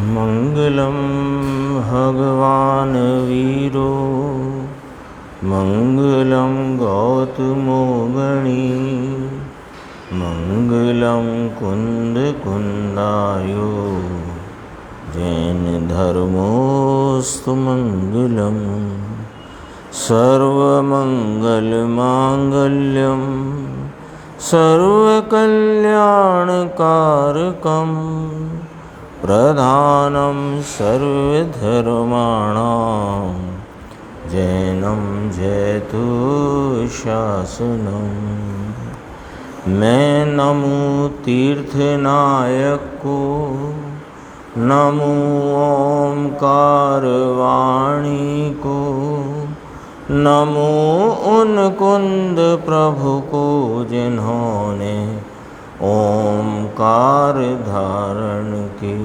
मंगलम भगवान वीरो मंगलम गौतमो गणी मंगलम कुंद कुंदायो जैन धर्मोस्तु मंगलम सर्वमंगलमांगल्यम सर्वकल्याणकारकम प्रधानम सर्वधर्माणां जैनम जयतु शासनम। मैं नमो तीर्थनायक को, नमो ओंकार वाणी को, नमो उन कुंद प्रभु को जिन्होंने ओंकार धारण की।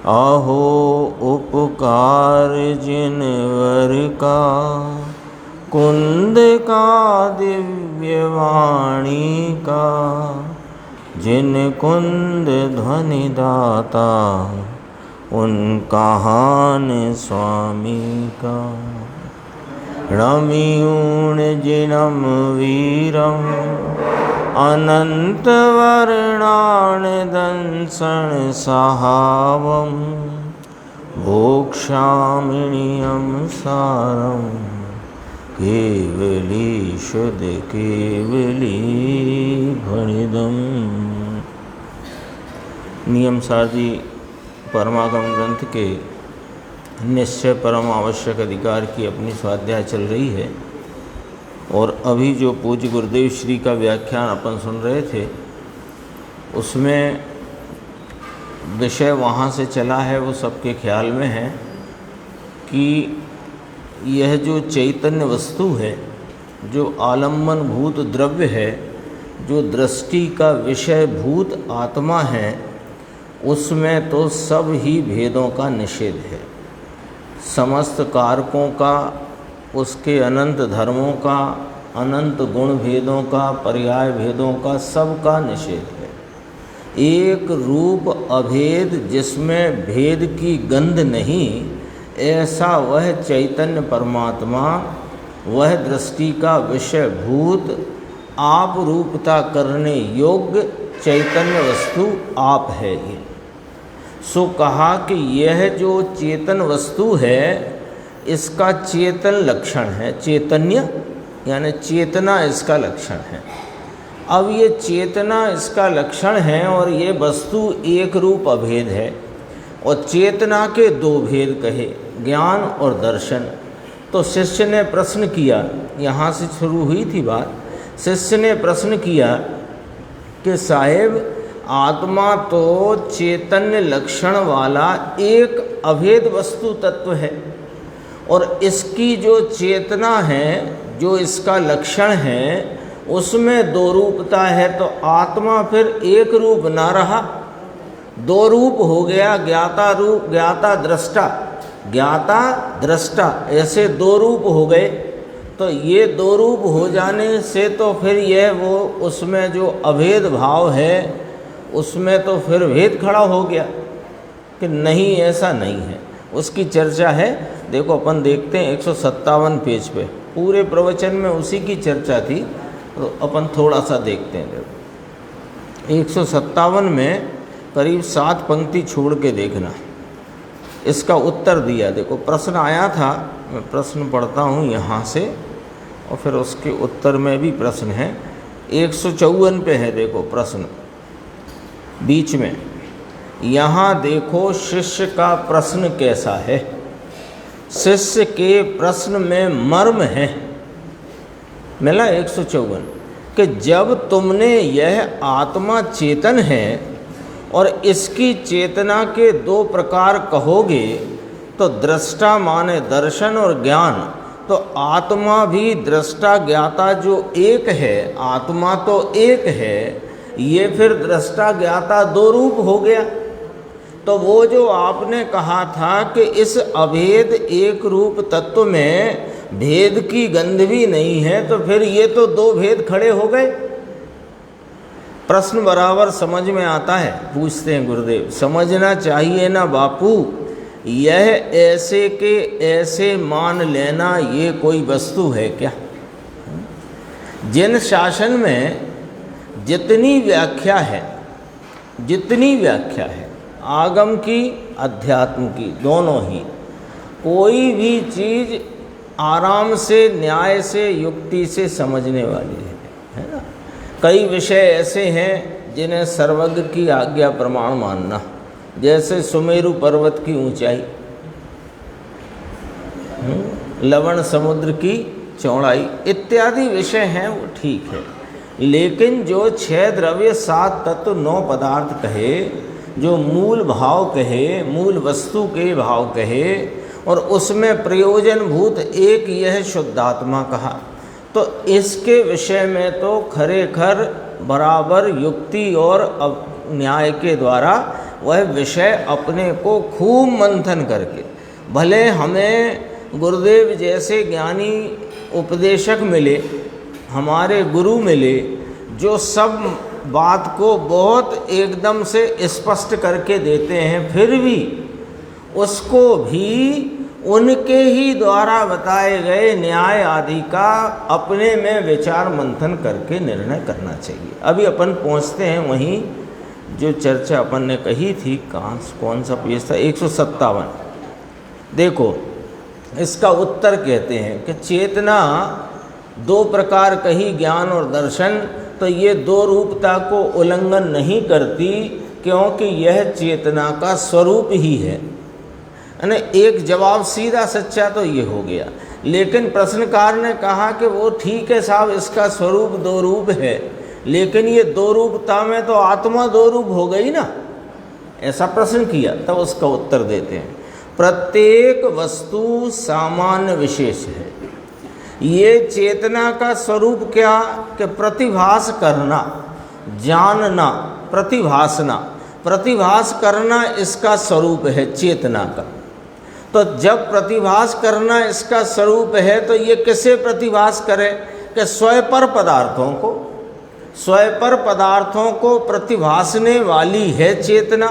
अहो उपकार जिनवर का, कुंद का दिव्य वाणी का, जिन कुंद ध्वनि दाता उन कहान स्वामी का। रमियूण जिनम वीरम अनंत वर्णान दंसन सहावम भोक्षामिणीयम सारम केवली शुद्ध केवली भणिदम। नियम सारजी परमागम ग्रंथ के निश्चय परम आवश्यक अधिकार की अपनी स्वाध्याय चल रही है और अभी जो पूज्य गुरुदेव श्री का व्याख्यान अपन सुन रहे थे उसमें विषय वहाँ से चला है, वो सबके ख्याल में है कि यह जो चैतन्य वस्तु है, जो आलम्बन भूत द्रव्य है, जो दृष्टि का विषय भूत आत्मा है, उसमें तो सब ही भेदों का निषेध है। समस्त कारकों का, उसके अनंत धर्मों का, अनंत गुण भेदों का, पर्याय भेदों का, सब का निषेध है। एक रूप अभेद जिसमें भेद की गंध नहीं, ऐसा वह चैतन्य परमात्मा, वह दृष्टि का विषय भूत आप रूपता करने योग्य चैतन्य वस्तु आप है। ये सो कहा कि यह जो चेतन वस्तु है इसका चेतन लक्षण है, चैतन्य यानी चेतना इसका लक्षण है। अब ये चेतना इसका लक्षण है और ये वस्तु एक रूप अभेद है और चेतना के दो भेद कहे, ज्ञान और दर्शन। तो शिष्य ने प्रश्न किया, यहाँ से शुरू हुई थी बात। शिष्य ने प्रश्न किया कि साहेब आत्मा तो चैतन्य लक्षण वाला एक अभेद वस्तु तत्व है और इसकी जो चेतना है, जो इसका लक्षण है, उसमें दो रूपता है, तो आत्मा फिर एक रूप ना रहा, दो रूप हो गया, ज्ञाता रूप, ज्ञाता दृष्टा, ज्ञाता दृष्टा, ऐसे दो रूप हो गए। तो ये दो रूप हो जाने से तो फिर यह वो उसमें जो अभेद भाव है उसमें तो फिर भेद खड़ा हो गया कि नहीं, ऐसा नहीं है। उसकी चर्चा है, देखो अपन देखते हैं 157 पेज पे, पूरे प्रवचन में उसी की चर्चा थी, तो अपन थोड़ा सा देखते हैं। देखो 157 में करीब 7 पंक्ति छोड़ के देखना, इसका उत्तर दिया। देखो प्रश्न आया था, मैं प्रश्न पढ़ता हूँ यहाँ से और फिर उसके उत्तर में भी प्रश्न है। 154 पे है, देखो प्रश्न बीच में। यहाँ देखो शिष्य का प्रश्न कैसा है। शिष्य के प्रश्न में मर्म है, मिला 154, कि जब तुमने यह आत्मा चेतन है और इसकी चेतना के दो प्रकार कहोगे, तो दृष्टा माने दर्शन और ज्ञान, तो आत्मा भी दृष्टा ज्ञाता जो एक है, आत्मा तो एक है, ये फिर दृष्टा ज्ञाता दो रूप हो गया। तो वो जो आपने कहा था कि इस अभेद एक रूप तत्व में भेद की गंध भी नहीं है, तो फिर ये तो दो भेद खड़े हो गए। प्रश्न बराबर समझ में आता है। पूछते हैं गुरुदेव, समझना चाहिए ना बापू, यह ऐसे के ऐसे मान लेना ये कोई वस्तु है क्या? जिन शासन में जितनी व्याख्या है आगम की अध्यात्म की दोनों ही, कोई भी चीज़ आराम से न्याय से युक्ति से समझने वाली है ना। कई विषय ऐसे हैं जिन्हें सर्वज्ञ की आज्ञा प्रमाण मानना, जैसे सुमेरु पर्वत की ऊंचाई, लवण समुद्र की चौड़ाई इत्यादि विषय हैं, वो ठीक है। लेकिन जो 6 द्रव्य 7 तत्व 9 पदार्थ कहे, जो मूल भाव कहे, मूल वस्तु के भाव कहे, और उसमें प्रयोजनभूत एक यह शुद्धात्मा कहा, तो इसके विषय में तो खरेखर बराबर युक्ति और न्याय के द्वारा वह विषय अपने को खूब मंथन करके, भले हमें गुरुदेव जैसे ज्ञानी उपदेशक मिले, हमारे गुरु मिले, जो सब बात को बहुत एकदम से स्पष्ट करके देते हैं, फिर भी उसको भी उनके ही द्वारा बताए गए न्याय आदि का अपने में विचार मंथन करके निर्णय करना चाहिए। अभी अपन पहुंचते हैं वहीं जो चर्चा अपन ने कही थी, कौन सा पेज था, 157। देखो, इसका उत्तर कहते हैं कि चेतना 2 प्रकार कही, ज्ञान और दर्शन, तो ये 2 रूपता को उल्लंघन नहीं करती, क्योंकि यह चेतना का स्वरूप ही है। यानी एक जवाब सीधा सच्चा तो ये हो गया। लेकिन प्रश्नकार ने कहा कि वो ठीक है साहब, इसका स्वरूप 2 रूप है, लेकिन ये 2 रूपता में तो आत्मा 2 रूप हो गई ना, ऐसा प्रश्न किया। तब उसका उत्तर देते हैं, प्रत्येक वस्तु सामान्य विशेष है। ये चेतना का स्वरूप क्या कि प्रतिभास करना, जानना, प्रतिभासना, प्रतिभास करना इसका स्वरूप है चेतना का। तो जब प्रतिभास करना इसका स्वरूप है, तो ये किसे प्रतिभास करे कि स्वयं पर पदार्थों को प्रतिभासने वाली है चेतना।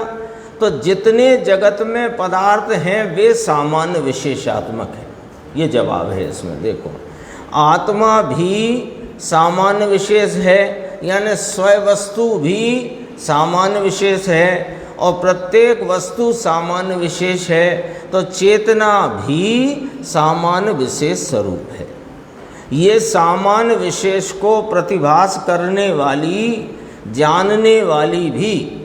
तो जितने जगत में पदार्थ हैं वे सामान्य विशेषात्मक हैं, ये जवाब है इसमें। देखो, आत्मा भी सामान्य विशेष है, यानी स्वयं वस्तु भी सामान्य विशेष है, और प्रत्येक वस्तु सामान्य विशेष है, तो चेतना भी सामान्य विशेष स्वरूप है। ये सामान्य विशेष को प्रतिभास करने वाली, जानने वाली भी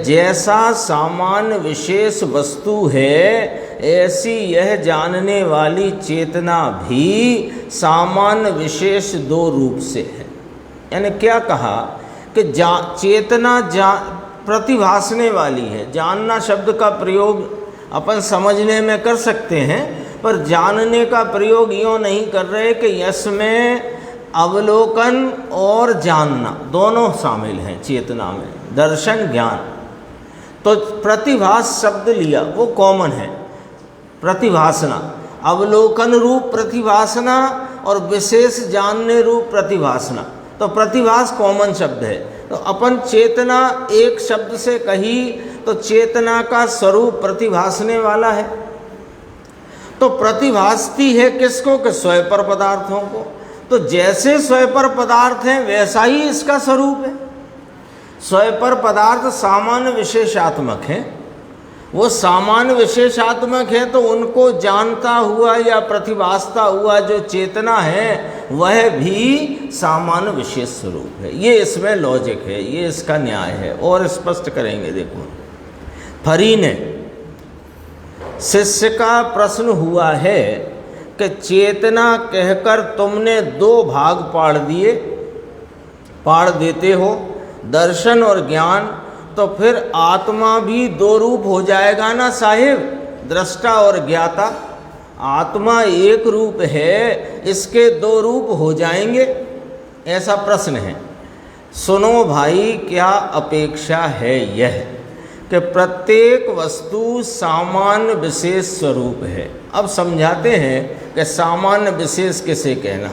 जैसा सामान्य विशेष वस्तु है, ऐसी यह जानने वाली चेतना भी सामान्य विशेष 2 रूप से है। यानी क्या कहा कि चेतना प्रतिभासने वाली है। जानना शब्द का प्रयोग अपन समझने में कर सकते हैं, पर जानने का प्रयोग यूँ नहीं कर रहे कि इसमें अवलोकन और जानना दोनों शामिल हैं चेतना में, दर्शन ज्ञान। तो प्रतिभास शब्द लिया, वो कॉमन है, प्रतिभासना, अवलोकन रूप प्रतिभासना और विशेष जानने रूप प्रतिभासना। तो प्रतिभास कॉमन शब्द है। तो अपन चेतना एक शब्द से कही तो चेतना का स्वरूप प्रतिभासने वाला है। तो प्रतिभासती है किसको कि स्वयं पर पदार्थों को। तो जैसे स्वयं पर पदार्थ हैं वैसा ही इसका स्वरूप है। स्वयं पर पदार्थ सामान्य विशेषात्मक हैं, वो सामान्य विशेषात्मक है, तो उनको जानता हुआ या प्रतिभासता हुआ जो चेतना है वह भी सामान्य विशेष स्वरूप है। ये इसमें लॉजिक है, ये इसका न्याय है। और स्पष्ट करेंगे। देखो, फरी ने शिष्य का प्रश्न हुआ है कि चेतना कहकर तुमने 2 भाग पाड़ देते हो, दर्शन और ज्ञान, तो फिर आत्मा भी 2 रूप हो जाएगा ना साहिब, दृष्टा और ज्ञाता। आत्मा एक रूप है, इसके 2 रूप हो जाएंगे, ऐसा प्रश्न है। सुनो भाई, क्या अपेक्षा है यह कि प्रत्येक वस्तु सामान्य विशेष स्वरूप है। अब समझाते हैं कि सामान्य विशेष किसे कहना।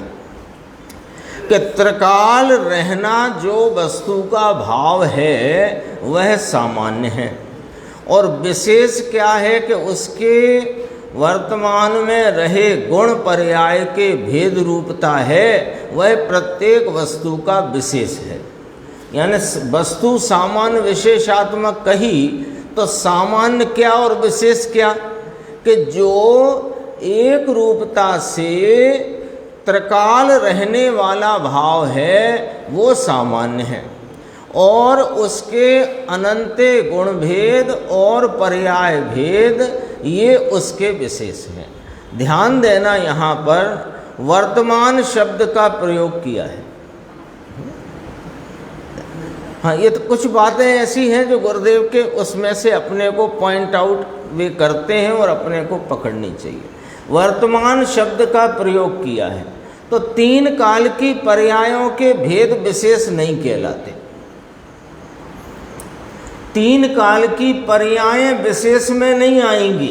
कि त्रिकाल रहना जो वस्तु का भाव है वह सामान्य है, और विशेष क्या है कि उसके वर्तमान में रहे गुण पर्याय के भेद रूपता है, वह प्रत्येक वस्तु का विशेष है। यानी वस्तु सामान्य विशेषात्मक कही तो सामान्य क्या और विशेष क्या, कि जो एक रूपता से त्रिकाल रहने वाला भाव है वो सामान्य है, और उसके अनंते गुण भेद और पर्याय भेद ये उसके विशेष हैं। ध्यान देना, यहाँ पर वर्तमान शब्द का प्रयोग किया है। हाँ, ये तो कुछ बातें ऐसी हैं जो गुरुदेव के उसमें से अपने को पॉइंट आउट वे करते हैं और अपने को पकड़नी चाहिए। वर्तमान शब्द का प्रयोग किया है तो तीन काल की पर्यायों के भेद विशेष नहीं कहलाते। तीन काल की पर्यायें विशेष में नहीं आएंगी,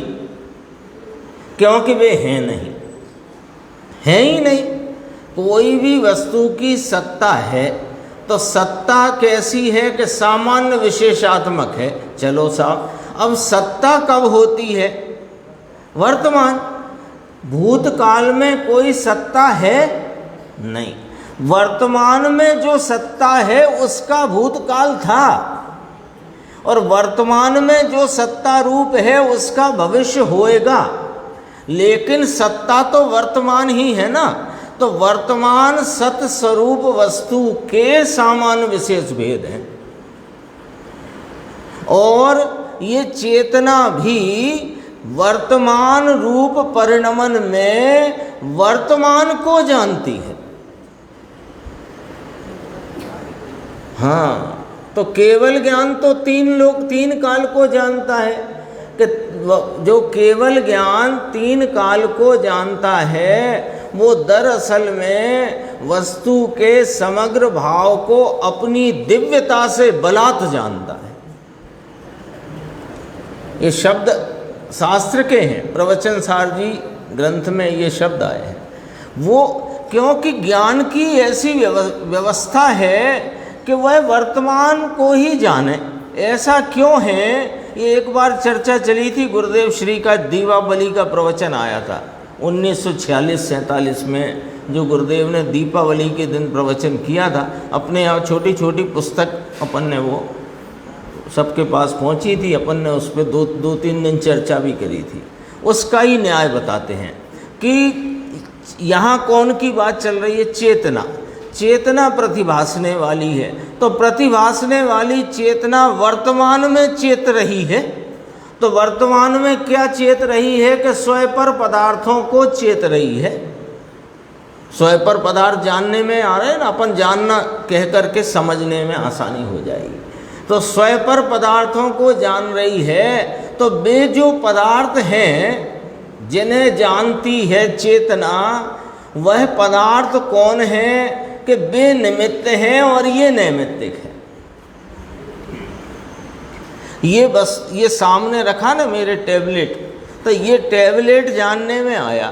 क्योंकि वे हैं नहीं, हैं ही नहीं। कोई भी वस्तु की सत्ता है तो सत्ता कैसी है कि सामान्य विशेषात्मक है। चलो साहब, अब सत्ता कब होती है? वर्तमान। भूतकाल में कोई सत्ता है नहीं, वर्तमान में जो सत्ता है उसका भूतकाल था, और वर्तमान में जो सत्ता रूप है उसका भविष्य होएगा। लेकिन सत्ता तो वर्तमान ही है ना, तो वर्तमान सत स्वरूप वस्तु के सामान्य विशेष भेद हैं। और ये चेतना भी वर्तमान रूप परिणमन में वर्तमान को जानती है। हाँ, तो केवल ज्ञान तो तीन काल को जानता है, कि जो केवल ज्ञान तीन काल को जानता है वो दरअसल में वस्तु के समग्र भाव को अपनी दिव्यता से बलात् जानता है। ये शब्द शास्त्र के हैं, प्रवचन सार जी ग्रंथ में ये शब्द आए हैं। वो क्योंकि ज्ञान की ऐसी व्यवस्था है कि वह वर्तमान को ही जाने। ऐसा क्यों है, ये एक बार चर्चा चली थी। गुरुदेव श्री का दीपावली का प्रवचन आया था 1946-47 में, जो गुरुदेव ने दीपावली के दिन प्रवचन किया था। अपने यहाँ छोटी छोटी पुस्तक अपन ने वो सबके पास पहुँची थी, अपन ने उस पर दो तीन दिन चर्चा भी करी थी। उसका ही न्याय बताते हैं कि यहाँ कौन की बात चल रही है? चेतना। चेतना प्रतिभासने वाली है, तो प्रतिभासने वाली चेतना वर्तमान में चेत रही है। तो वर्तमान में क्या चेत रही है कि स्वपर पदार्थों को चेत रही है। स्वपर पदार्थ जानने में आ रहे हैं ना, अपन जानना कह करके समझने में आसानी हो जाएगी। तो स्वपर पदार्थों को जान रही है, तो वे जो पदार्थ हैं जिन्हें जानती है चेतना, वह पदार्थ कौन है कि वे निमित्त हैं और ये नैमित्तिक है। ये बस ये सामने रखा ना मेरे टैबलेट, तो ये टैबलेट जानने में आया,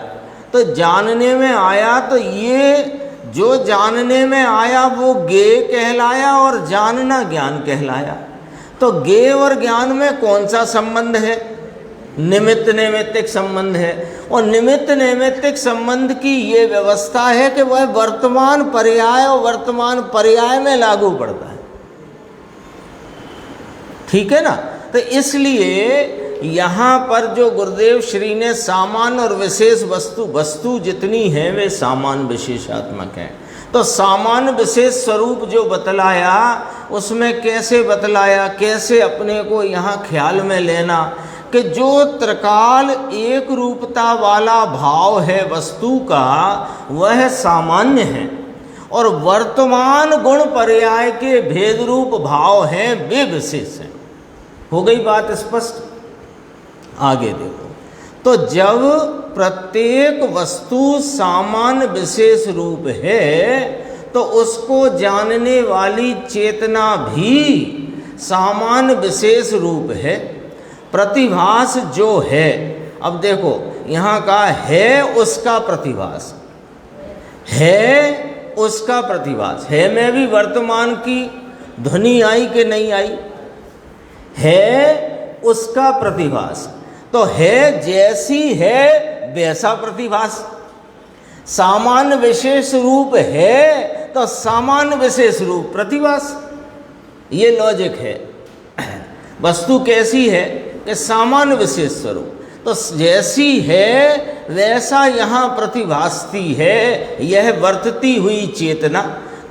तो जानने में आया, तो ये जो जानने में आया वो ज्ञेय कहलाया और जानना ज्ञान कहलाया। तो ज्ञेय और ज्ञान में कौन सा संबंध है? निमित्त नैमित्तिक संबंध है। और निमित्त नैमित्तिक संबंध की ये व्यवस्था है कि वह वर्तमान पर्याय और वर्तमान पर्याय में लागू पड़ता है। ठीक है ना? तो इसलिए यहाँ पर जो गुरुदेव श्री ने सामान्य और विशेष वस्तु जितनी है वे सामान्य विशेषात्मक हैं। तो सामान्य विशेष स्वरूप जो बतलाया, उसमें कैसे बतलाया, कैसे अपने को यहाँ ख्याल में लेना कि जो त्रिकाल एक रूपता वाला भाव है वस्तु का, वह सामान्य है, और वर्तमान गुण पर्याय के भेद रूप भाव हैं वे विशेष हैं। हो गई बात स्पष्ट? आगे देखो, तो जब प्रत्येक वस्तु सामान्य विशेष रूप है, तो उसको जानने वाली चेतना भी सामान्य विशेष रूप है। प्रतिभास जो है, अब देखो यहाँ का है उसका प्रतिभास है, उसका प्रतिभास। है में भी वर्तमान की ध्वनि आई कि नहीं आई? है उसका प्रतिभास। तो है जैसी है वैसा प्रतिभास। सामान्य विशेष रूप है तो सामान्य विशेष रूप प्रतिभास। ये लॉजिक है। वस्तु कैसी है कि सामान्य विशेष स्वरूप, तो जैसी है वैसा यहाँ प्रतिभासती है यह वर्तती हुई चेतना।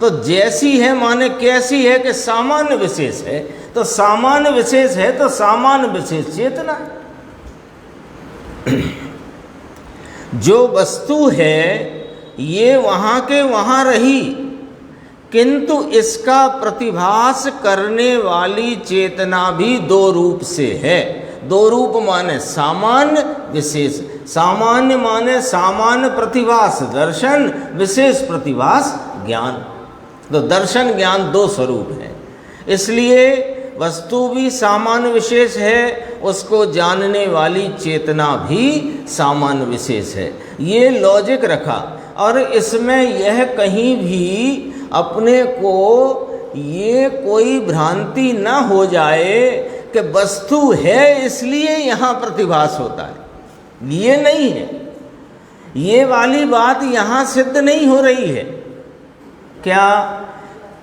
तो जैसी है माने कैसी है कि सामान्य विशेष है, तो सामान्य विशेष है तो सामान्य विशेष चेतना। जो वस्तु है ये वहाँ के वहाँ रही, किंतु इसका प्रतिभास करने वाली चेतना भी दो रूप से है। दो रूप माने सामान्य विशेष। सामान्य माने सामान्य प्रतिभास दर्शन, विशेष प्रतिभास ज्ञान। तो दर्शन ज्ञान दो स्वरूप हैं। इसलिए वस्तु भी सामान्य विशेष है, उसको जानने वाली चेतना भी सामान्य विशेष है। ये लॉजिक रखा। और इसमें यह कहीं भी अपने को ये कोई भ्रांति न हो जाए कि वस्तु है इसलिए यहाँ प्रतिभास होता है। ये नहीं है, ये वाली बात यहाँ सिद्ध नहीं हो रही है। क्या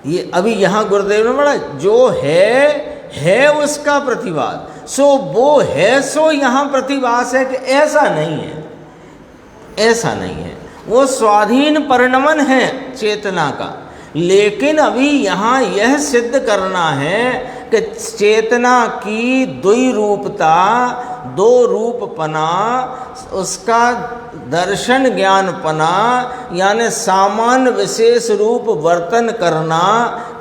ये अभी यहाँ गुरुदेव ने बोला जो है उसका प्रतिभास, सो वो है सो यहाँ प्रतिभास है कि ऐसा नहीं है, ऐसा नहीं है। वो स्वाधीन परिणमन है चेतना का। लेकिन अभी यहाँ यह सिद्ध करना है कि चेतना की द्विरूपता, दो रूपपना, उसका दर्शन ज्ञानपना यानी सामान्य विशेष रूप वर्तन करना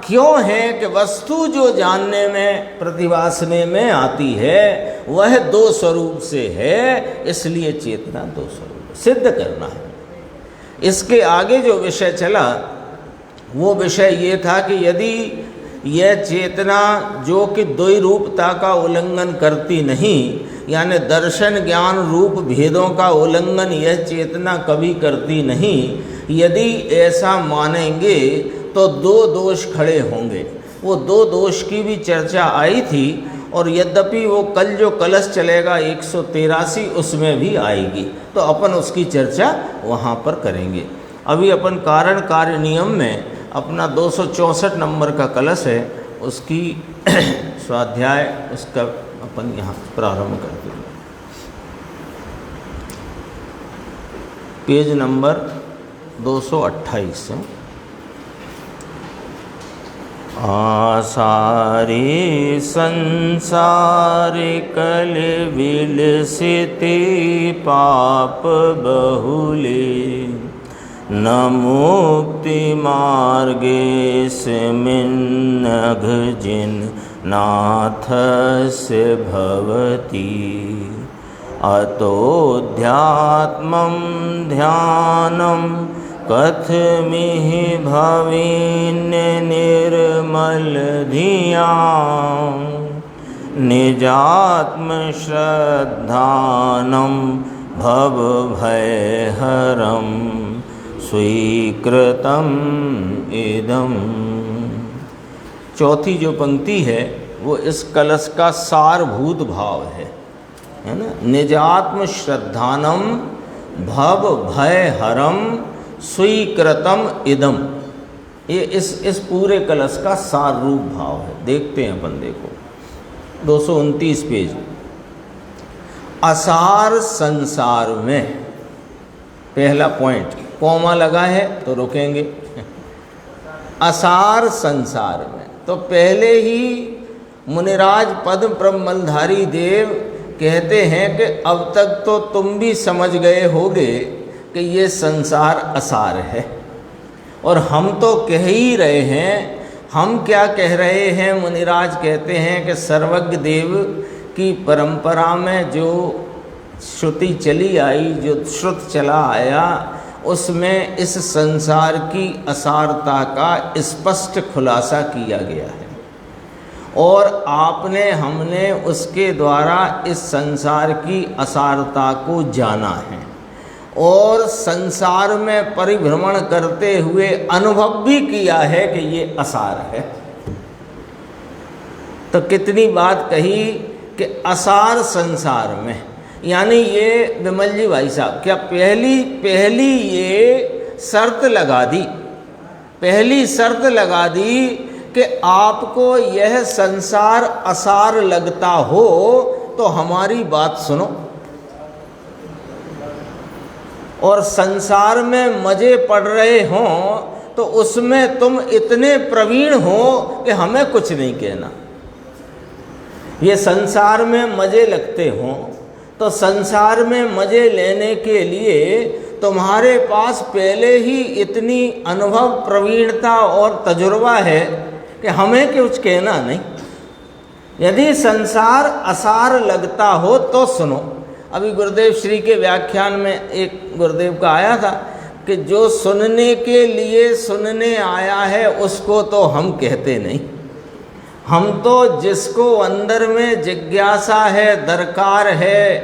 क्यों है कि वस्तु जो जानने में प्रतिभासने में आती है वह दो स्वरूप से है, इसलिए चेतना दो स्वरूप सिद्ध करना है। इसके आगे जो विषय चला वो विषय ये था कि यदि यह चेतना जो कि द्वैरूपता का उल्लंघन करती नहीं, यानी दर्शन ज्ञान रूप भेदों का उल्लंघन यह चेतना कभी करती नहीं, यदि ऐसा मानेंगे तो दो दोष खड़े होंगे। वो दो दोष की भी चर्चा आई थी और यद्यपि वो कल जो कलश चलेगा 183 उसमें भी आएगी, तो अपन उसकी चर्चा वहाँ पर करेंगे। अभी अपन कारण कार्य नियम में अपना 264 नंबर का कलश है, उसकी स्वाध्याय उसका अपन यहाँ प्रारंभ करते हैं। पेज नंबर 228 है। आसारे संसारे कल विलसिते पाप बहुले, न मुक्ति मार्गे स्मिन्नघ जिन नाथस्य भवति। अतोऽध्यात्मं ध्यानं कथमिह भवेन्न निर्मल धिया, निजात्मश्रद्धानं भवभयहरं स्वीकृतम् इदम्। चौथी जो पंक्ति है वो इस कलश का सारभूत भाव है ना। निजात्म श्रद्धानम भव भयहरम स्वीकृतम इदम, ये इस पूरे कलश का सार रूप भाव है। देखते हैं अपन, देखो 229 पेज। असार संसार में, पहला पॉइंट कॉमा लगा है तो रुकेंगे। असार संसार में, तो पहले ही मुनिराज पद्म प्रमलधारी देव कहते हैं कि अब तक तो तुम भी समझ गए होगे कि ये संसार असार है, और हम तो कह ही रहे हैं। हम क्या कह रहे हैं? मुनिराज कहते हैं कि सर्वज्ञ देव की परंपरा में जो श्रुति चली आई, जो श्रुत चला आया, उसमें इस संसार की असारता का स्पष्ट खुलासा किया गया है, और आपने हमने उसके द्वारा इस संसार की असारता को जाना है। और संसार में परिभ्रमण करते हुए अनुभव भी किया है कि ये असार है। तो कितनी बात कही कि असार संसार में, यानी ये विमल जी भाई साहब क्या पहली ये शर्त लगा दी, पहली शर्त लगा दी कि आपको यह संसार असार लगता हो तो हमारी बात सुनो, और संसार में मजे पड़ रहे हों तो उसमें तुम इतने प्रवीण हो कि हमें कुछ नहीं कहना। ये संसार में मजे लगते हों तो संसार में मजे लेने के लिए तुम्हारे पास पहले ही इतनी अनुभव, प्रवीणता और तजुर्बा है कि हमें कुछ कहना नहीं। यदि संसार असार लगता हो तो सुनो। अभी गुरुदेव श्री के व्याख्यान में एक गुरुदेव का आया था कि जो सुनने के लिए सुनने आया है उसको तो हम कहते नहीं, हम तो जिसको अंदर में जिज्ञासा है, दरकार है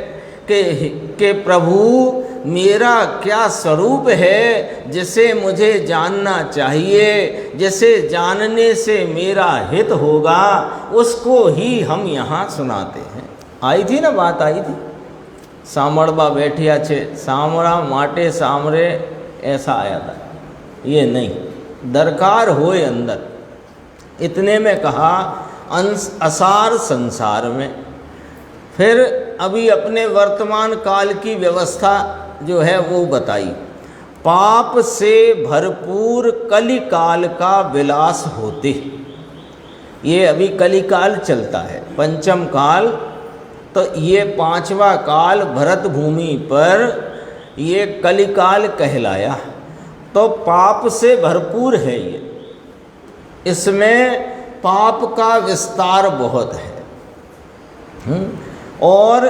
कि प्रभु मेरा क्या स्वरूप है, जिसे मुझे जानना चाहिए, जिसे जानने से मेरा हित होगा, उसको ही हम यहाँ सुनाते हैं। आई थी ना बात, आई थी, सामड़बा बैठिया छे सामड़ा माटे सामरे, ऐसा आया था। ये नहीं, दरकार होए अंदर। इतने में कहा असार संसार में। फिर अभी अपने वर्तमान काल की व्यवस्था जो है वो बताई। पाप से भरपूर कलिकाल का विलास होते, ये अभी कलिकाल चलता है, पंचम काल। तो ये पांचवा काल भरत भूमि पर ये कलिकाल कहलाया। तो पाप से भरपूर है ये, इसमें पाप का विस्तार बहुत है। और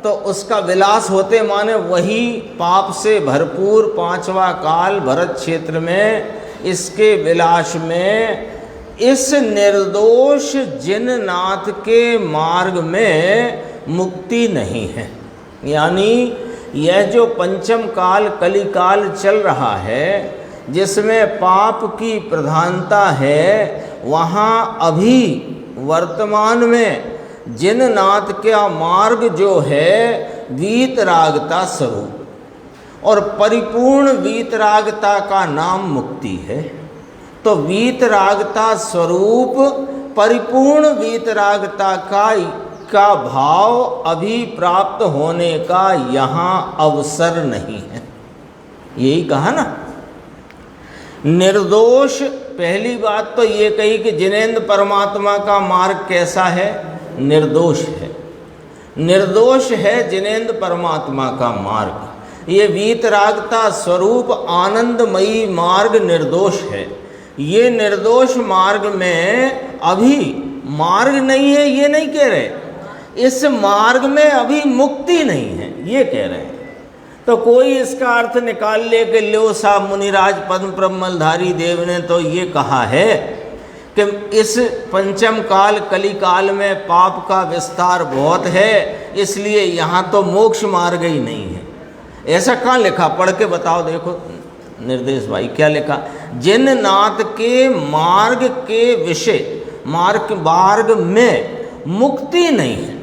तो उसका विलास होते माने वही पाप से भरपूर पांचवा काल भरत क्षेत्र में, इसके विलास में इस निर्दोष जिननाथ के मार्ग में मुक्ति नहीं है। यानी यह जो पंचम काल कलिकाल चल रहा है जिसमें पाप की प्रधानता है, वहाँ अभी वर्तमान में जिननाथ का मार्ग जो है वीतरागता स्वरूप, और परिपूर्ण वीतरागता का नाम मुक्ति है। तो वीतरागता स्वरूप परिपूर्ण वीतरागता का भाव अभी प्राप्त होने का यहाँ अवसर नहीं है। यही कहा ना, निर्दोष। पहली बात तो ये कही कि जिनेंद्र परमात्मा का मार्ग कैसा है, निर्दोष है। निर्दोष है जिनेंद्र परमात्मा का मार्ग। ये वीतरागता स्वरूप आनंदमयी मार्ग निर्दोष है। ये निर्दोष मार्ग में अभी मार्ग नहीं है, ये नहीं कह रहे, इस मार्ग में अभी मुक्ति नहीं है, ये कह रहे हैं। तो कोई इसका अर्थ निकाल ले कि लो साहब मुनिराज पद्म ब्रह्मलधारी देव ने तो ये कहा है कि इस पंचम काल कलिकाल में पाप का विस्तार बहुत है, इसलिए यहाँ तो मोक्ष मार्ग ही नहीं है। ऐसा कहाँ लिखा, पढ़ के बताओ। देखो निर्देश भाई क्या लिखा, जिननाथ के मार्ग के विषय मार्ग में मुक्ति नहीं है।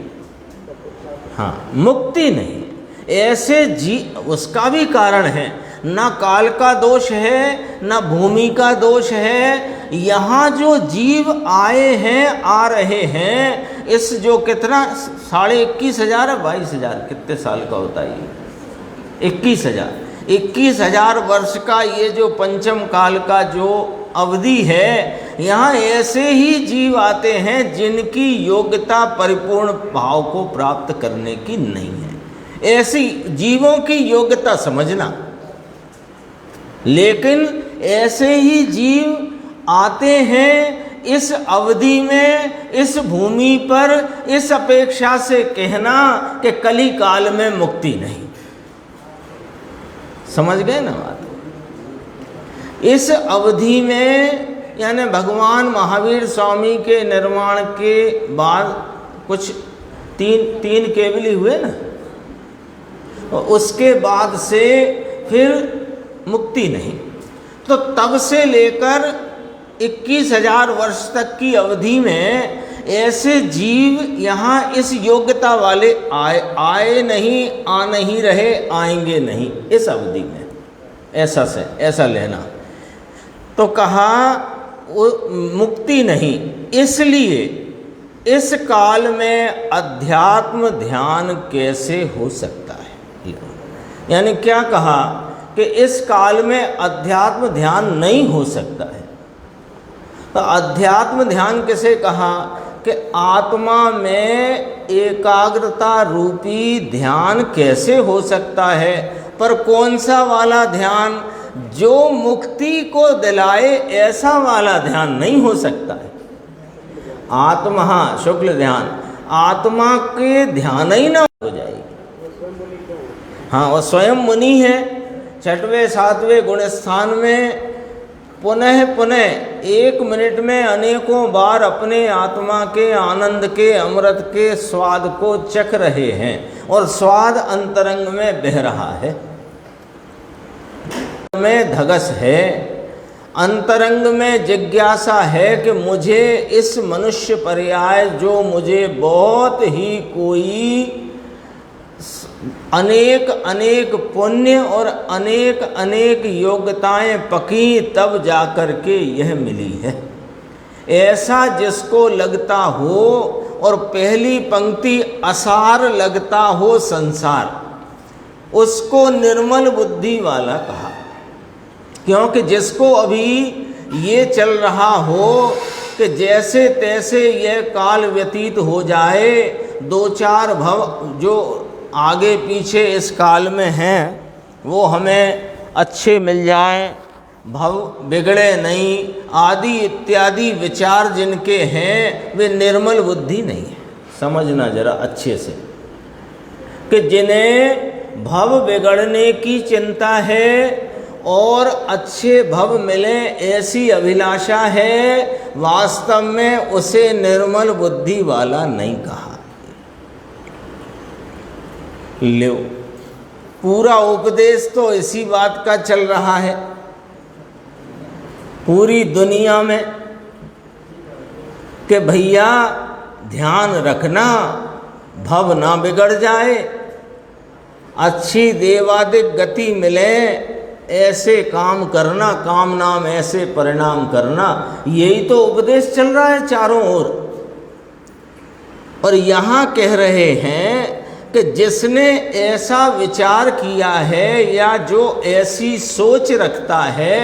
हाँ, मुक्ति नहीं। ऐसे उसका भी कारण है, ना काल का दोष है, ना भूमि का दोष है। यहाँ जो जीव आए हैं, आ रहे हैं, इस जो कितना 21,500 22,000 कितने साल का होता है ये, 21,000 वर्ष का ये जो पंचम काल का जो अवधि है, यहाँ ऐसे ही जीव आते हैं जिनकी योग्यता परिपूर्ण भाव को प्राप्त करने की नहीं है। ऐसी जीवों की योग्यता समझना, लेकिन ऐसे ही जीव आते हैं इस अवधि में, इस भूमि पर। इस अपेक्षा से कहना कि कली काल में मुक्ति नहीं, समझ गए ना बात। इस अवधि में यानी भगवान महावीर स्वामी के निर्माण के बाद कुछ तीन केवली हुए ना, उसके बाद से फिर मुक्ति नहीं। तो तब से लेकर 21,000 वर्ष तक की अवधि में ऐसे जीव यहाँ इस योग्यता वाले आए नहीं, आ नहीं रहे, आएंगे नहीं इस अवधि में, ऐसा लेना। तो कहा वो मुक्ति नहीं, इसलिए इस काल में अध्यात्म ध्यान कैसे हो सकता है। यानी क्या कहा कि इस काल में अध्यात्म ध्यान नहीं हो सकता है। तो अध्यात्म ध्यान किसे कहा कि आत्मा में एकाग्रता रूपी ध्यान कैसे हो सकता है, पर कौन सा वाला ध्यान, जो मुक्ति को दिलाए ऐसा वाला ध्यान नहीं हो सकता है। आत्मा, शुक्ल ध्यान, आत्मा के ध्यान ही ना हो जाएगी। हाँ, वो स्वयं मुनि है, 6वें 7वें गुण स्थान में पुनः पुनः 1 मिनट में अनेकों बार अपने आत्मा के आनंद के, अमृत के स्वाद को चख रहे हैं और स्वाद अंतरंग में बह रहा है, में धगस है, अंतरंग में जिज्ञासा है कि मुझे इस मनुष्य पर्याय जो मुझे बहुत ही कोई अनेक अनेक पुण्य और अनेक अनेक योग्यताएं पकी तब जाकर के यह मिली है, ऐसा जिसको लगता हो और पहली पंक्ति असार लगता हो संसार, उसको निर्मल बुद्धि वाला कहा। क्योंकि जिसको अभी ये चल रहा हो कि जैसे तैसे यह काल व्यतीत हो जाए, 2-4 भव जो आगे पीछे इस काल में हैं वो हमें अच्छे मिल जाएं, भव बिगड़े नहीं, आदि इत्यादि विचार जिनके हैं वे निर्मल बुद्धि नहीं है। समझना जरा अच्छे से कि जिन्हें भव बिगड़ने की चिंता है और अच्छे भव मिले ऐसी अभिलाषा है, वास्तव में उसे निर्मल बुद्धि वाला नहीं कहा। लो, पूरा उपदेश तो इसी बात का चल रहा है पूरी दुनिया में कि भैया ध्यान रखना, भव ना बिगड़ जाए, अच्छी देवादिक गति मिले, ऐसे काम करना, काम नाम ऐसे परिणाम करना, यही तो उपदेश चल रहा है चारों ओर। और यहाँ कह रहे हैं कि जिसने ऐसा विचार किया है या जो ऐसी सोच रखता है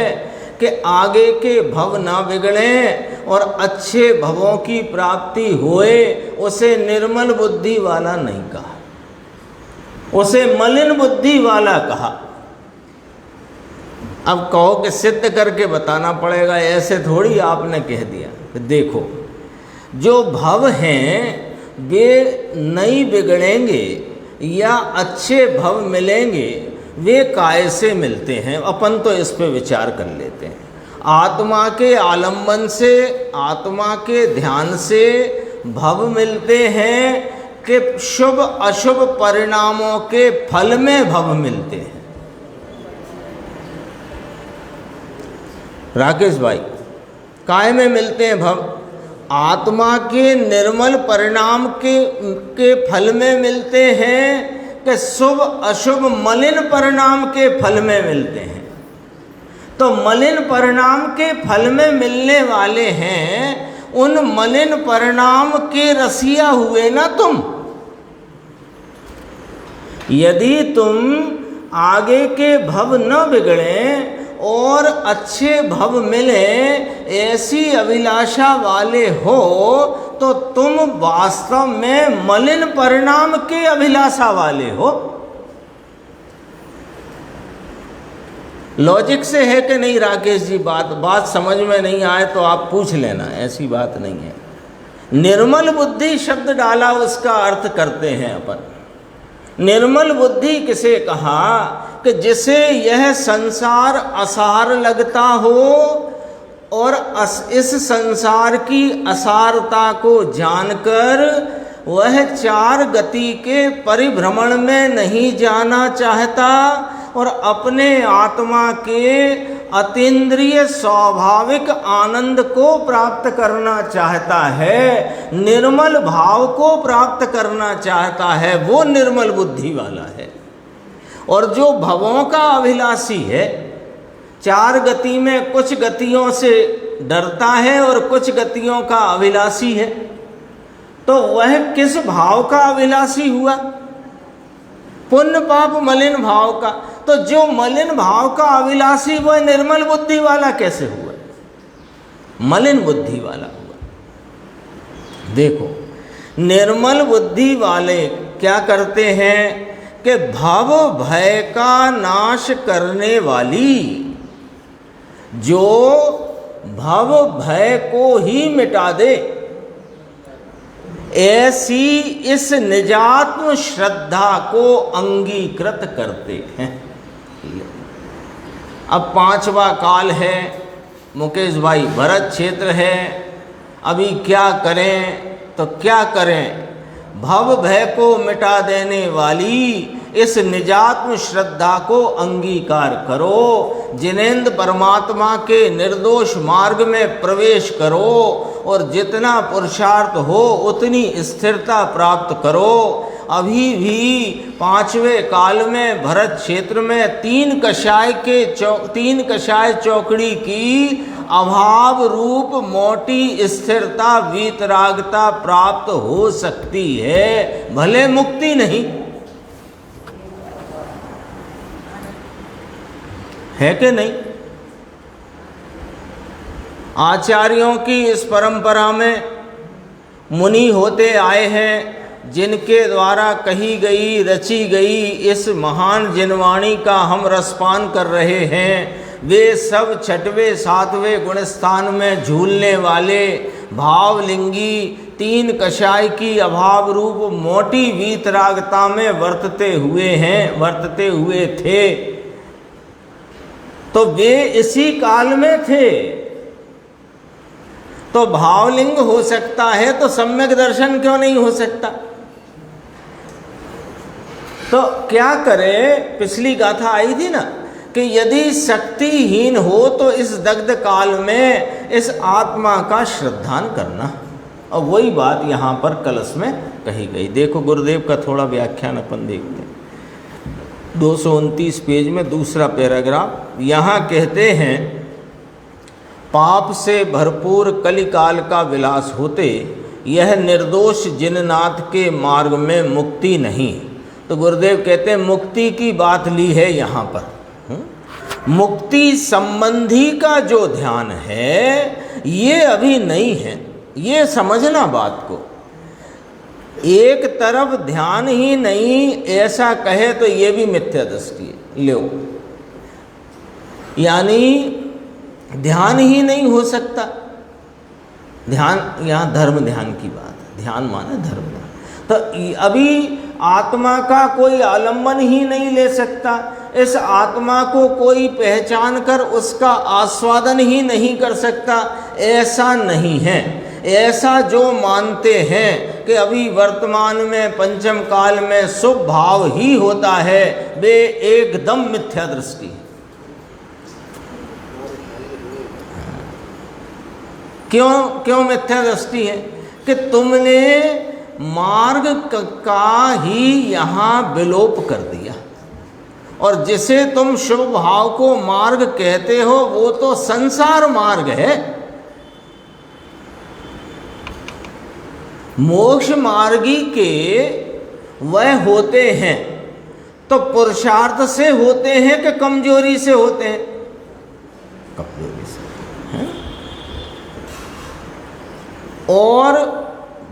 कि आगे के भव ना बिगड़ें और अच्छे भवों की प्राप्ति होए, उसे निर्मल बुद्धि वाला नहीं कहा, उसे मलिन बुद्धि वाला कहा। अब कहो कि सिद्ध करके बताना पड़ेगा, ऐसे थोड़ी आपने कह दिया कि देखो जो भव हैं वे नहीं बिगड़ेंगे या अच्छे भव मिलेंगे, वे काय से मिलते हैं। अपन तो इस पे विचार कर लेते हैं। आत्मा के आलंबन से, आत्मा के ध्यान से भव मिलते हैं कि शुभ अशुभ परिणामों के फल में भव मिलते हैं। राकेश भाई, काय में मिलते हैं भव? आत्मा के निर्मल परिणाम के फल में मिलते हैं कि शुभ अशुभ मलिन परिणाम के फल में मिलते हैं। तो मलिन परिणाम के फल में मिलने वाले हैं, उन मलिन परिणाम के रसिया हुए ना तुम। यदि तुम आगे के भव न बिगड़े और अच्छे भव मिले ऐसी अभिलाषा वाले हो, तो तुम वास्तव में मलिन परिणाम के अभिलाषा वाले हो। लॉजिक से है कि नहीं राकेश जी? बात समझ में नहीं आए तो आप पूछ लेना, ऐसी बात नहीं है। निर्मल बुद्धि शब्द डाला, उसका अर्थ करते हैं अपन। निर्मल बुद्धि किसे कहा कि जिसे यह संसार असार लगता हो और इस संसार की असारता को जानकर वह 4 गति के परिभ्रमण में नहीं जाना चाहता, और अपने आत्मा के अतीन्द्रिय स्वाभाविक आनंद को प्राप्त करना चाहता है, निर्मल भाव को प्राप्त करना चाहता है, वो निर्मल बुद्धि वाला है। और जो भवों का अभिलाषी है, चार गति में कुछ गतियों से डरता है और कुछ गतियों का अभिलाषी है, तो वह किस भाव का अभिलाषी हुआ? पुण्य पाप मलिन भाव का। तो जो मलिन भाव का अभिलाषी वह निर्मल बुद्धि वाला कैसे हुआ? मलिन बुद्धि वाला हुआ। देखो, निर्मल बुद्धि वाले क्या करते हैं कि भव भय का नाश करने वाली, जो भव भय को ही मिटा दे, ऐसी इस निजात्म श्रद्धा को अंगीकृत करते हैं। अब 5वां काल है, मुकेश भाई भरत क्षेत्र है, अभी क्या करें तो क्या करें? भव भय को मिटा देने वाली इस निजात्म श्रद्धा को अंगीकार करो, जिनेंद्र परमात्मा के निर्दोष मार्ग में प्रवेश करो और जितना पुरुषार्थ हो उतनी स्थिरता प्राप्त करो। अभी भी 5वें काल में भरत क्षेत्र में 3 कषाय चौकड़ी की अभाव रूप मोटी स्थिरता वीतरागता प्राप्त हो सकती है, भले मुक्ति नहीं है कि नहीं? आचार्यों की इस परंपरा में मुनि होते आए हैं, जिनके द्वारा कही गई रची गई इस महान जिनवाणी का हम रसपान कर रहे हैं। वे सब 6वें 7वें गुणस्थान में झूलने वाले भावलिंगी 3 कषाय की अभाव रूप मोटी वीतरागता में वर्तते हुए थे। तो वे इसी काल में थे, तो भावलिंग हो सकता है तो सम्यक दर्शन क्यों नहीं हो सकता? तो क्या करें? पिछली गाथा आई थी ना कि यदि शक्तिहीन हो तो इस दग्ध काल में इस आत्मा का श्रद्धान करना, और वही बात यहाँ पर कलश में कही गई। देखो गुरुदेव का थोड़ा व्याख्यान अपन देखते हैं, 229 पेज में दूसरा पैराग्राफ। यहाँ कहते हैं, पाप से भरपूर कलिकाल का विलास होते यह निर्दोष जिननाथ के मार्ग में मुक्ति नहीं। तो गुरुदेव कहते हैं मुक्ति की बात ली है यहाँ पर। मुक्ति संबंधी का जो ध्यान है ये अभी नहीं है, ये समझना बात को। एक तरफ ध्यान ही नहीं ऐसा कहे तो ये भी मिथ्या दृष्टि है। लो, यानी ध्यान ही नहीं हो सकता। ध्यान, यहाँ धर्म ध्यान की बात है, ध्यान माने धर्म ध्यान। तो अभी आत्मा का कोई आलम्बन ही नहीं ले सकता, इस आत्मा को कोई पहचान कर उसका आस्वादन ही नहीं कर सकता, ऐसा नहीं है। ऐसा जो मानते हैं कि अभी वर्तमान में पंचम काल में शुभ भाव ही होता है, वे एकदम मिथ्या दृष्टि है। क्यों मिथ्या दृष्टि है? कि तुमने मार्ग का ही यहाँ विलोप कर दिया, और जिसे तुम शुभ भाव को मार्ग कहते हो वो तो संसार मार्ग है। मोक्ष मार्गी के वह होते हैं तो पुरुषार्थ से होते हैं कि कमजोरी से होते हैं? कमजोरी से हैं? और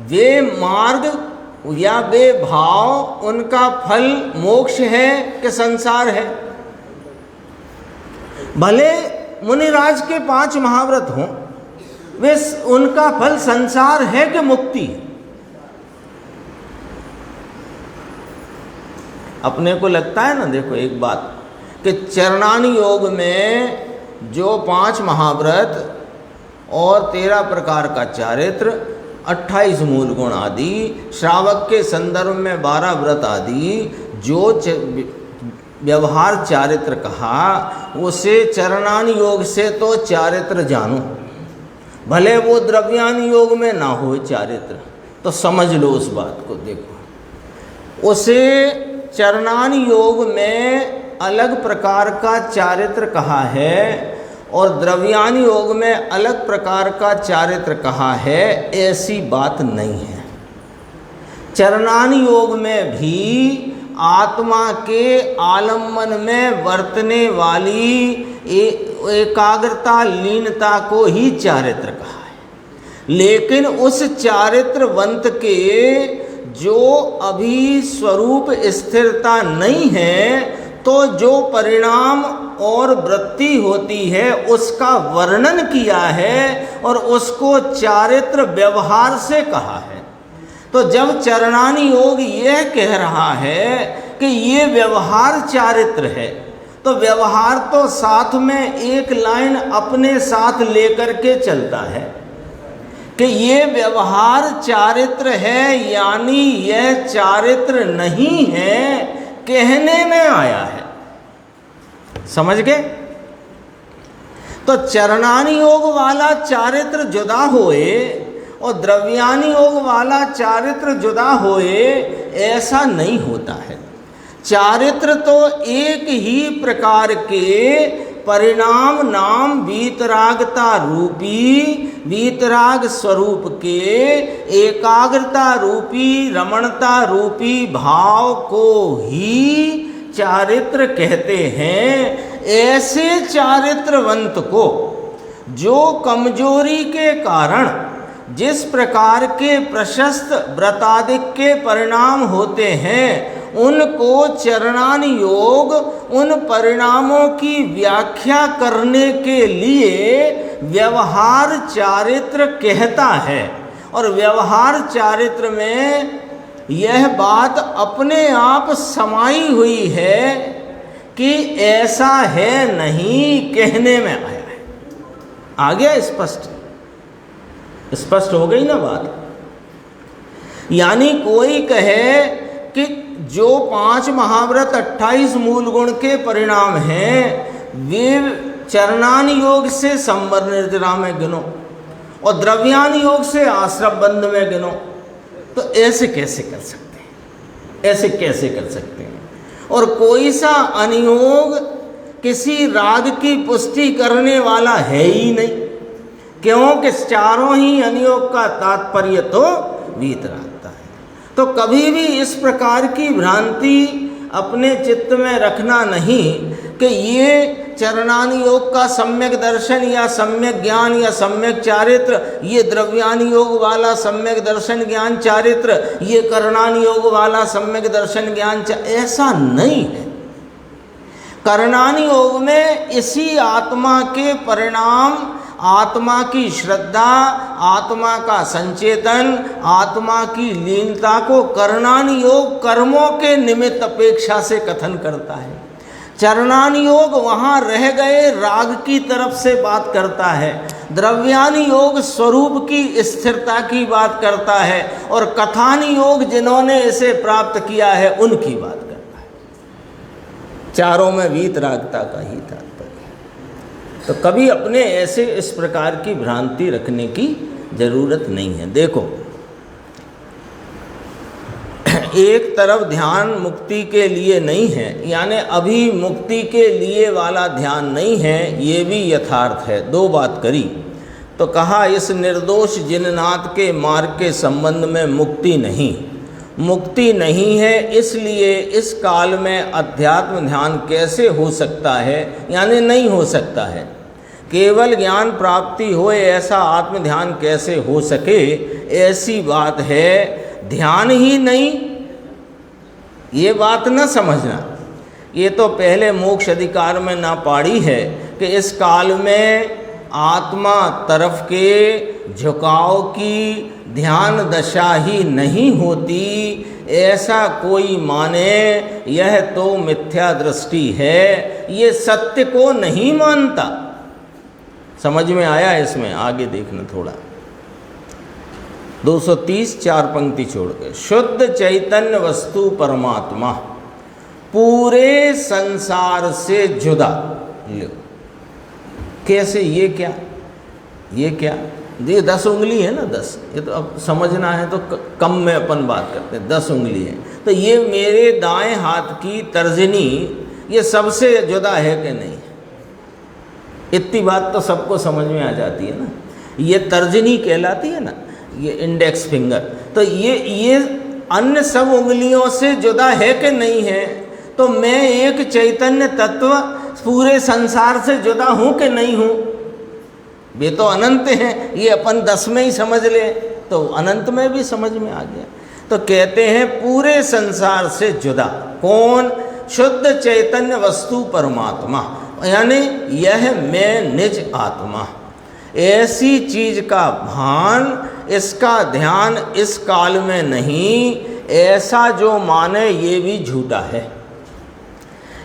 वे मार्ग या वे भाव, उनका फल मोक्ष है कि संसार है? भले मुनिराज के 5 महाव्रत हों, वे उनका फल संसार है कि मुक्ति? अपने को लगता है ना, देखो एक बात कि चरणानी योग में जो 5 महाव्रत और 13 प्रकार का चारित्र, 28 मूल गुण आदि, श्रावक के संदर्भ में 12 व्रत आदि, जो व्यवहार चारित्र कहा, उसे चरणान योग से तो चारित्र जानो, भले वो द्रव्यान योग में ना हो चारित्र, तो समझ लो उस बात को। देखो, उसे चरणान योग में अलग प्रकार का चारित्र कहा है और द्रव्यान योग में अलग प्रकार का चारित्र कहा है, ऐसी बात नहीं है। चरणान योग में भी आत्मा के आलम्बन में वर्तने वाली एकाग्रता लीनता को ही चारित्र कहा है, लेकिन उस चारित्रवंत के जो अभी स्वरूप स्थिरता नहीं है, तो जो परिणाम और वृत्ति होती है उसका वर्णन किया है और उसको चारित्र व्यवहार से कहा है। तो जब चरणानी योग यह कह रहा है कि ये व्यवहार चारित्र है, तो व्यवहार तो साथ में एक लाइन अपने साथ लेकर के चलता है कि ये व्यवहार चारित्र है, यानी यह चारित्र नहीं है, कहने में आया है। समझ गए? तो चरणानी योग वाला चारित्र जुदा होए और द्रव्यानी योग वाला चारित्र जुदा होए, ऐसा नहीं होता है। चारित्र तो एक ही प्रकार के परिणाम नाम वीतरागता रूपी, वीतराग स्वरूप के एकाग्रता रूपी, रमणता रूपी भाव को ही चारित्र कहते हैं। ऐसे चारित्रवंत को जो कमजोरी के कारण जिस प्रकार के प्रशस्त व्रतादिक के परिणाम होते हैं, उनको चरणान योग उन परिणामों की व्याख्या करने के लिए व्यवहार चारित्र कहता है। और व्यवहार चारित्र में यह बात अपने आप समाई हुई है कि ऐसा है नहीं, कहने में आया है। आ गया? स्पष्ट हो गई ना बात? यानी कोई कहे कि जो 5 महाव्रत 28 मूल गुण के परिणाम हैं, वे चरणान योग से संवर निर्जरा में गिनो और द्रव्यान योग से आश्रम बंध में गिनो, तो ऐसे कैसे कर सकते हैं? ऐसे कैसे कर सकते हैं? और कोई सा अनियोग किसी राग की पुष्टि करने वाला है ही नहीं, क्योंकि चारों ही अनियोग का तात्पर्य तो वीतरागता है। तो कभी भी इस प्रकार की भ्रांति अपने चित्त में रखना नहीं कि ये चरणान योग का सम्यक दर्शन या सम्यक ज्ञान या सम्यक चारित्र, ये द्रव्यान योग वाला सम्यक दर्शन ज्ञान चारित्र, ये करणान योग वाला सम्यक दर्शन ज्ञान ऐसा नहीं है। करणान योग में इसी आत्मा के परिणाम, आत्मा की श्रद्धा, आत्मा का संचेतन, आत्मा की लीनता को करणान योग कर्मों के निमित्त अपेक्षा से कथन करता है। चरणान योग वहाँ रह गए राग की तरफ से बात करता है, द्रव्यान योग स्वरूप की स्थिरता की बात करता है, और कथान योग जिन्होंने इसे प्राप्त किया है उनकी बात करता है। चारों में वीतरागता का ही तात्पर्य। तो कभी अपने ऐसे इस प्रकार की भ्रांति रखने की जरूरत नहीं है। देखो, एक तरफ ध्यान मुक्ति के लिए नहीं है, यानी अभी मुक्ति के लिए वाला ध्यान नहीं है, ये भी यथार्थ है। दो बात करी तो कहा इस निर्दोष जिननाथ के मार्ग के संबंध में मुक्ति नहीं है, इसलिए इस काल में अध्यात्म ध्यान कैसे हो सकता है, यानी नहीं हो सकता है। केवल ज्ञान प्राप्ति होए ऐसा आत्म ध्यान कैसे हो सके, ऐसी बात है। ध्यान ही नहीं, ये बात न समझना। ये तो पहले मोक्ष अधिकार में ना पाड़ी है कि इस काल में आत्मा तरफ के झुकाव की ध्यान दशा ही नहीं होती, ऐसा कोई माने, यह तो मिथ्या दृष्टि है, ये सत्य को नहीं मानता। समझ में आया? इसमें आगे देखना थोड़ा। 230 4 पंक्ति छोड़ के, शुद्ध चैतन्य वस्तु परमात्मा पूरे संसार से जुदा। लो कैसे, ये क्या, ये क्या, ये 10 उंगली है ना, 10, ये तो अब समझना है तो कम में अपन बात करते हैं, 10 उंगली है, तो ये मेरे दाएं हाथ की तर्जनी ये सबसे जुदा है कि नहीं? इतनी बात तो सबको समझ में आ जाती है ना। ये तर्जनी कहलाती है ना, ये इंडेक्स फिंगर, तो ये अन्य सब उंगलियों से जुदा है कि नहीं है? तो मैं एक चैतन्य तत्व पूरे संसार से जुदा हूँ कि नहीं हूँ? वे तो अनंत हैं, ये अपन 10 में ही समझ ले तो अनंत में भी समझ में आ गया। तो कहते हैं पूरे संसार से जुदा कौन? शुद्ध चैतन्य वस्तु परमात्मा, यानी यह मैं निज आत्मा। ऐसी चीज का भान, इसका ध्यान इस काल में नहीं, ऐसा जो माने ये भी झूठा है।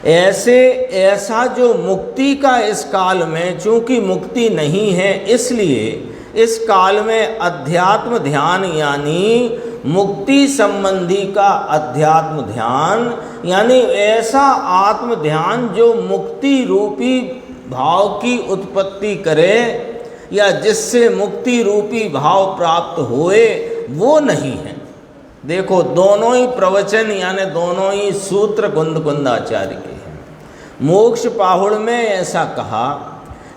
ऐसा जो मुक्ति का इस काल में, चूंकि मुक्ति नहीं है इसलिए इस काल में अध्यात्म ध्यान यानी मुक्ति संबंधी का अध्यात्म ध्यान, यानी ऐसा आत्म ध्यान जो मुक्ति रूपी भाव की उत्पत्ति करे या जिससे मुक्ति रूपी भाव प्राप्त होए, वो नहीं है। देखो दोनों ही प्रवचन यानी दोनों ही सूत्र कुंद-कुंदाचार्य के हैं। मोक्ष पाहुड़ में ऐसा कहा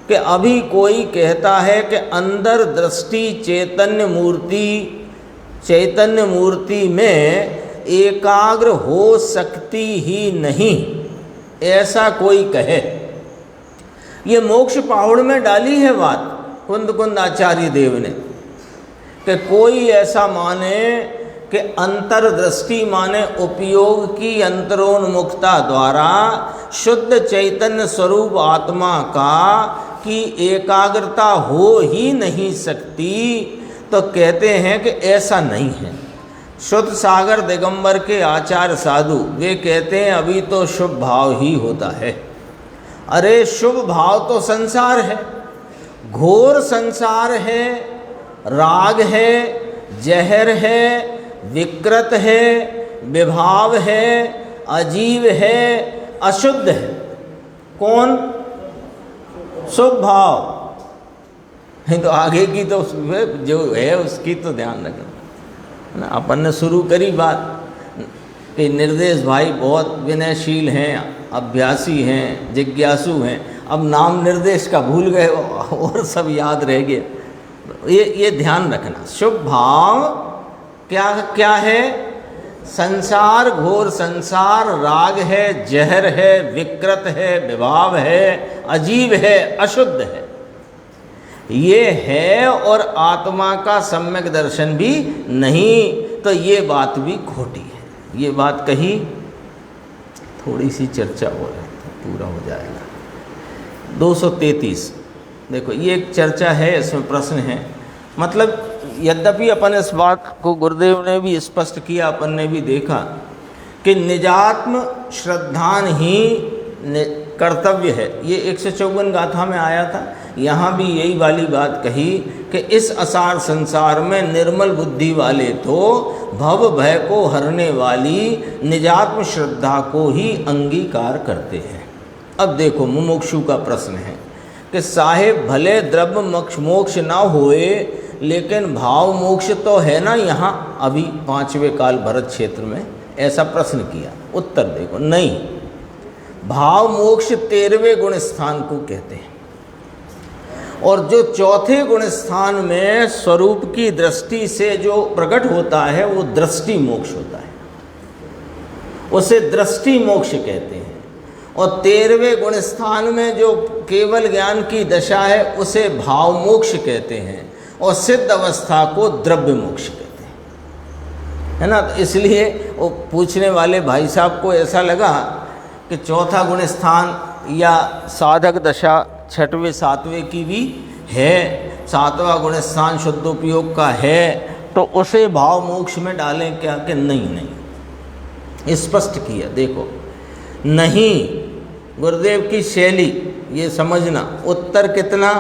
कि अभी कोई कहता है कि अंदर दृष्टि चैतन्य मूर्ति में एकाग्र हो सकती ही नहीं, ऐसा कोई कहे। ये मोक्ष पाहुड़ में डाली है बात कुंद-कुंदाचार्य देव ने कि कोई ऐसा माने कि अंतर्दृष्टि माने उपयोग की अंतरोन्मुखता द्वारा शुद्ध चैतन्य स्वरूप आत्मा का की एकाग्रता हो ही नहीं सकती, तो कहते हैं कि ऐसा नहीं है। शुद्ध सागर दिगंबर के आचार्य साधु वे कहते हैं अभी तो शुभ भाव ही होता है। अरे शुभ भाव तो संसार है, घोर संसार है, राग है, जहर है, विकृत है, विभाव है, अजीव है, अशुद्ध है। कौन? शुभ भाव है। तो आगे की तो जो है उसकी तो ध्यान रखना ना। अपन ने शुरू करी बात कि निर्देश भाई बहुत विनयशील हैं, अभ्यासी हैं, जिज्ञासु हैं। अब नाम निर्देश का भूल गए और सब याद रह गए। ये ध्यान रखना। शुभ भाव क्या है? संसार, घोर संसार, राग है, जहर है, विकृत है, विभाव है, अजीब है, अशुद्ध है। ये है और आत्मा का सम्यक दर्शन भी नहीं, तो ये बात भी खोटी है। ये बात कही, थोड़ी सी चर्चा हो रही है, पूरा हो जाएगा। 233 देखो ये एक चर्चा है, इसमें प्रश्न है। मतलब यद्यपि अपन इस बात को गुरुदेव ने भी स्पष्ट किया, अपन ने भी देखा कि निजात्म श्रद्धान ही कर्तव्य है। ये 154 गाथा में आया था। यहाँ भी यही वाली बात कही कि इस असार संसार में निर्मल बुद्धि वाले तो भव भय को हरने वाली निजात्म श्रद्धा को ही अंगीकार करते हैं। अब देखो मुमुक्षु का प्रश्न है कि साहेब भले द्रव्य मोक्ष ना होए, लेकिन भाव मोक्ष तो है ना यहाँ अभी 5वें काल भरत क्षेत्र में, ऐसा प्रश्न किया। उत्तर देखो नहीं, भाव मोक्ष 13वें गुण स्थान को कहते हैं, और जो चौथे गुण स्थान में स्वरूप की दृष्टि से जो प्रकट होता है वो दृष्टि मोक्ष होता है, उसे दृष्टि मोक्ष कहते हैं। और 13वें गुण स्थान में जो केवल ज्ञान की दशा है उसे भाव मोक्ष कहते हैं, और सिद्ध अवस्था को द्रव्य मोक्ष कहते हैं, है ना। तो इसलिए वो पूछने वाले भाई साहब को ऐसा लगा कि चौथा गुण स्थान या साधक दशा 6वें 7वें की भी है, 7वां गुण स्थान शुद्धोपयोग का है, तो उसे भाव मोक्ष में डालें क्या? कि नहीं, स्पष्ट किया। देखो नहीं, गुरुदेव की शैली ये समझना। उत्तर कितना?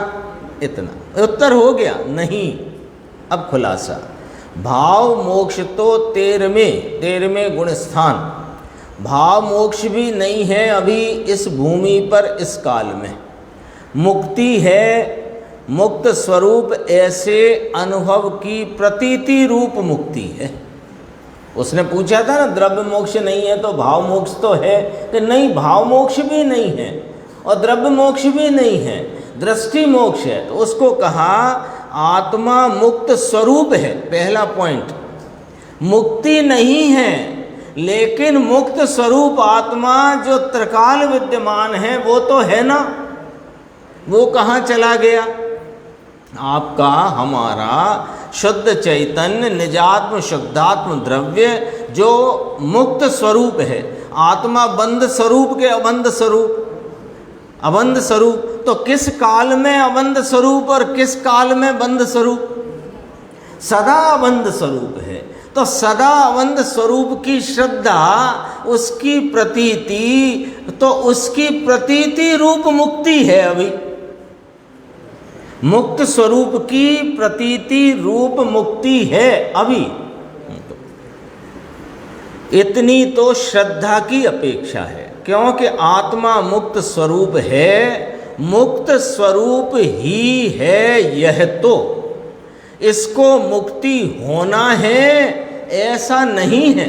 इतना उत्तर हो गया नहीं। अब खुलासा, भाव मोक्ष तो 13वें गुण स्थान भाव मोक्ष भी नहीं है अभी इस भूमि पर इस काल में। मुक्ति है, मुक्त स्वरूप ऐसे अनुभव की प्रतीति रूप मुक्ति है। उसने पूछा था ना द्रव्य मोक्ष नहीं है तो भाव मोक्ष तो है, कि नहीं, भाव मोक्ष भी नहीं है और द्रव्य मोक्ष भी नहीं है, दृष्टि मोक्ष है। तो उसको कहा आत्मा मुक्त स्वरूप है। पहला पॉइंट, मुक्ति नहीं है लेकिन मुक्त स्वरूप आत्मा जो त्रिकाल विद्यमान है वो तो है ना, वो कहाँ चला गया? आपका हमारा शुद्ध चैतन्य निजात्म शुद्धात्म द्रव्य जो मुक्त स्वरूप है, आत्मा बंध स्वरूप के अबंध स्वरूप, अबंध स्वरूप। तो किस काल में अबंध स्वरूप और किस काल में बंध स्वरूप? सदा अबंध स्वरूप है। तो सदा अबंध स्वरूप की श्रद्धा, उसकी प्रतीति, तो उसकी प्रतीति रूप मुक्ति है। अभी मुक्त स्वरूप की प्रतीति रूप मुक्ति है अभी। इतनी तो श्रद्धा की अपेक्षा है, क्योंकि आत्मा मुक्त स्वरूप है, मुक्त स्वरूप ही है यह। तो इसको मुक्ति होना है ऐसा नहीं है।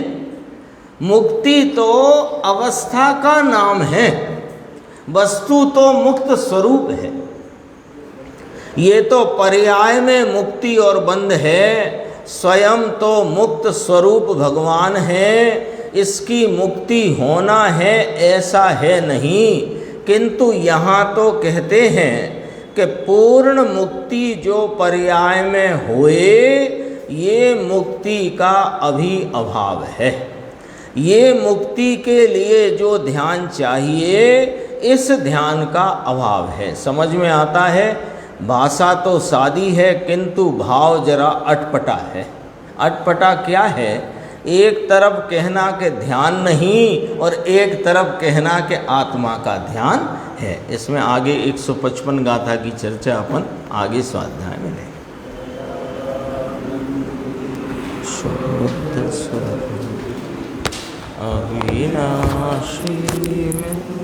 मुक्ति तो अवस्था का नाम है, वस्तु तो मुक्त स्वरूप है। ये तो पर्याय में मुक्ति और बंध है, स्वयं तो मुक्त स्वरूप भगवान है। इसकी मुक्ति होना है ऐसा है नहीं। किंतु यहाँ तो कहते हैं कि पूर्ण मुक्ति जो पर्याय में होए, ये मुक्ति का अभी अभाव है। ये मुक्ति के लिए जो ध्यान चाहिए, इस ध्यान का अभाव है। समझ में आता है? भाषा तो सादी है किंतु भाव जरा अटपटा है। अटपटा क्या है? एक तरफ कहना के ध्यान नहीं और एक तरफ कहना के आत्मा का ध्यान है। इसमें आगे 155 गाथा की चर्चा अपन आगे स्वाध्याय में लेंगे। शुद्ध स्वरूप अविनाशी में